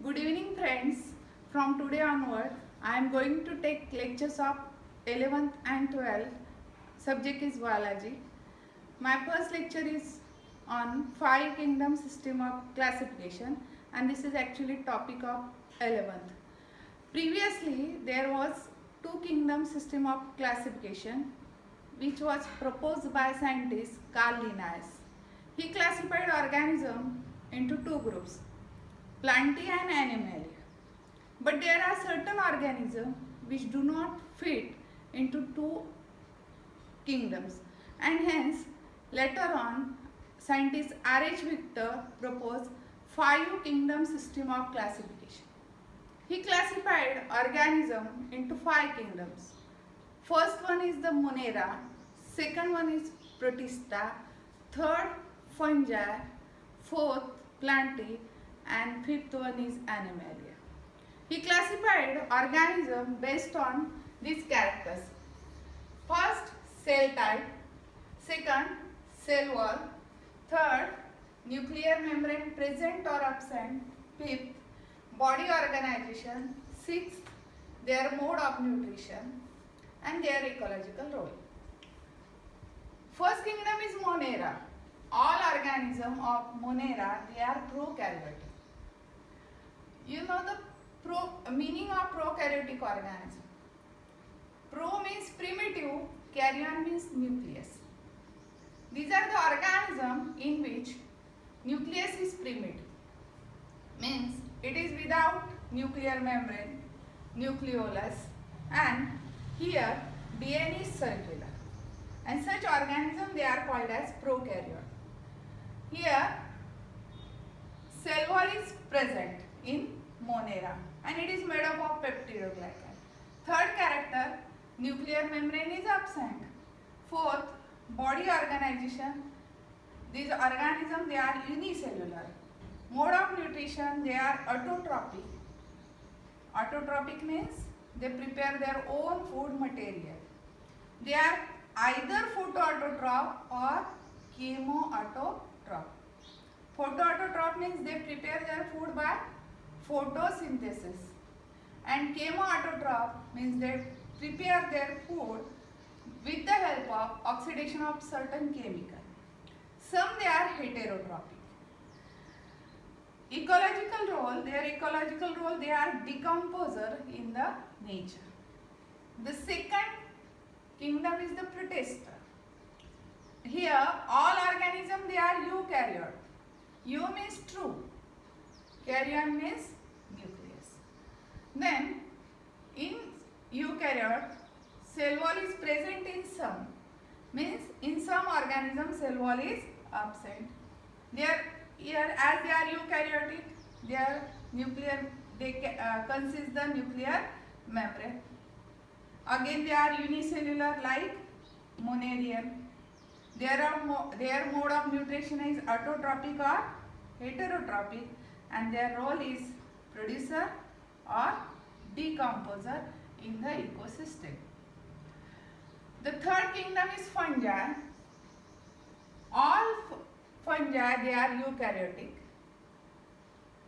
Good evening friends. From today onward, I am going to take lectures of 11th and 12th. Subject is biology. My first lecture is on 5 kingdom system of classification, and this is actually topic of 11th. Previously, there was 2 kingdom system of classification which was proposed by scientist Carl Linnaeus. He classified organism into 2 groups, Plantae and Animalia. But there are certain organisms which do not fit into 2 kingdoms, and hence later on scientist R.H. Victor proposed 5 kingdom system of classification. He classified organism into 5 kingdoms. First one is the Monera, second one is Protista, third fungi, fourth Plantae, and fifth one is Animalia. He classified organism based on these characters. First, cell type, second, cell wall, third, nuclear membrane present or absent, fifth, body organization, sixth, their mode of nutrition, and their ecological role. First kingdom is Monera. All organisms of Monera, they are prokaryotic. You know the meaning of prokaryotic organism. Pro means primitive, karyon means nucleus. These are the organisms in which nucleus is primitive. Means it is without nuclear membrane, nucleolus, and here DNA is circular. And such organisms, they are called as prokaryote. Here cell wall is present in Monera and it is made up of peptidoglycan. Third character, nuclear membrane is absent. Fourth, body organization. These organisms, they are unicellular. Mode of nutrition, they are autotrophic. Autotrophic means they prepare their own food material. They are either photoautotroph or chemoautotroph. Photoautotroph means they prepare their food by photosynthesis, and chemoautotroph means they prepare their food with the help of oxidation of certain chemical. Some, they are heterotrophic. Ecological role, they are decomposer in the nature. The second kingdom is the Protista. Here all organisms, they are eukaryote. Eu means true, karyon means nucleus. Then in eukaryote, cell wall is present in some, means in some organisms cell wall is absent. Here as they are eukaryotic, their nuclear, they consist the nuclear membrane. Again they are unicellular like Monerium. Their mode of nutrition is autotrophic or heterotrophic, and their role is producer or decomposer in the ecosystem. The third kingdom is fungi. All fungi, they are eukaryotic.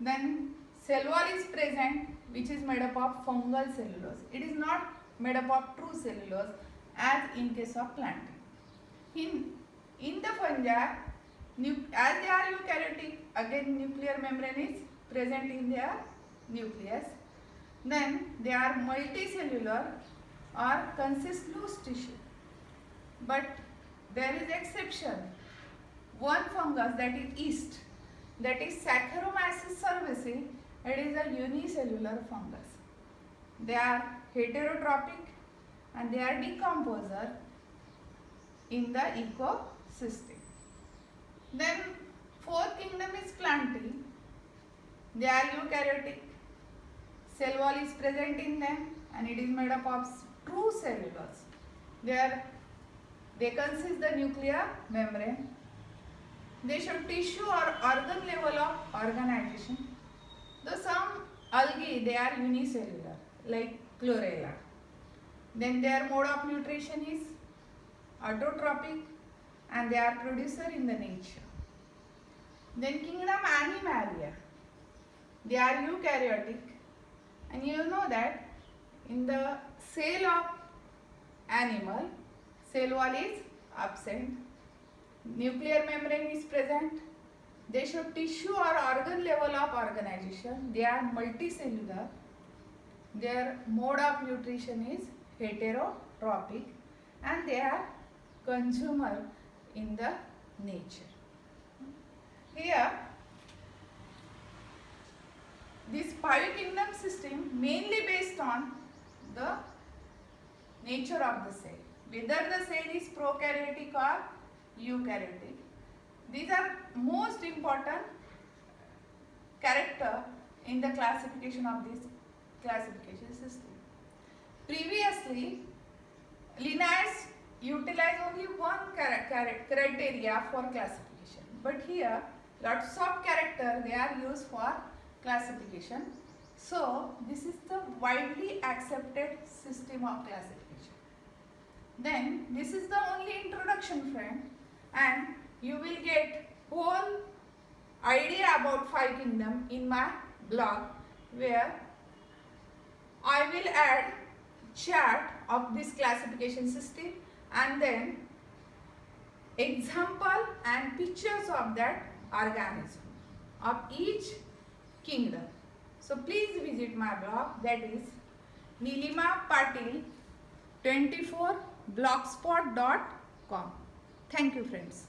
Then cell wall is present, which is made up of fungal cellulose. It is not made up of true cellulose as in case of plant. In the fungi, as they are eukaryotic, again nuclear membrane is present in their nucleus. Then they are multicellular or consist loose tissue. But there is exception. One fungus, that is yeast, that is Saccharomyces cerevisiae, it is a unicellular fungus. They are heterotrophic and they are decomposer in the ecosystem. Then fourth kingdom is Plantae. They are eukaryotic. Cell wall is present in them and it is made up of true cellulose. They consist the nuclear membrane. They show tissue or organ level of organization. Though some algae, they are unicellular like Chlorella. Then their mode of nutrition is autotrophic and they are producer in the nature. Then kingdom Animalia. they are eukaryotic, and you know that in the cell of animal, cell wall is absent, nuclear membrane is present, they show tissue or organ level of organization, they are multicellular, their mode of nutrition is heterotrophic, and they are consumer in the nature. Here, this five kingdom system mainly based on the nature of the cell, whether the cell is prokaryotic or eukaryotic. These are most important character in the classification of this classification system. Previously, Linnaeus utilized only one criteria for classification, but here lots of character they are used for classification. So this is the widely accepted system of classification. Then this is the only introduction, friend, and you will get whole idea about five kingdom in my blog, where I will add chart of this classification system and then example and pictures of that organism of each kingdom. So please visit my blog, that is Nilima Patil 24 blogspot.com. Thank you, friends.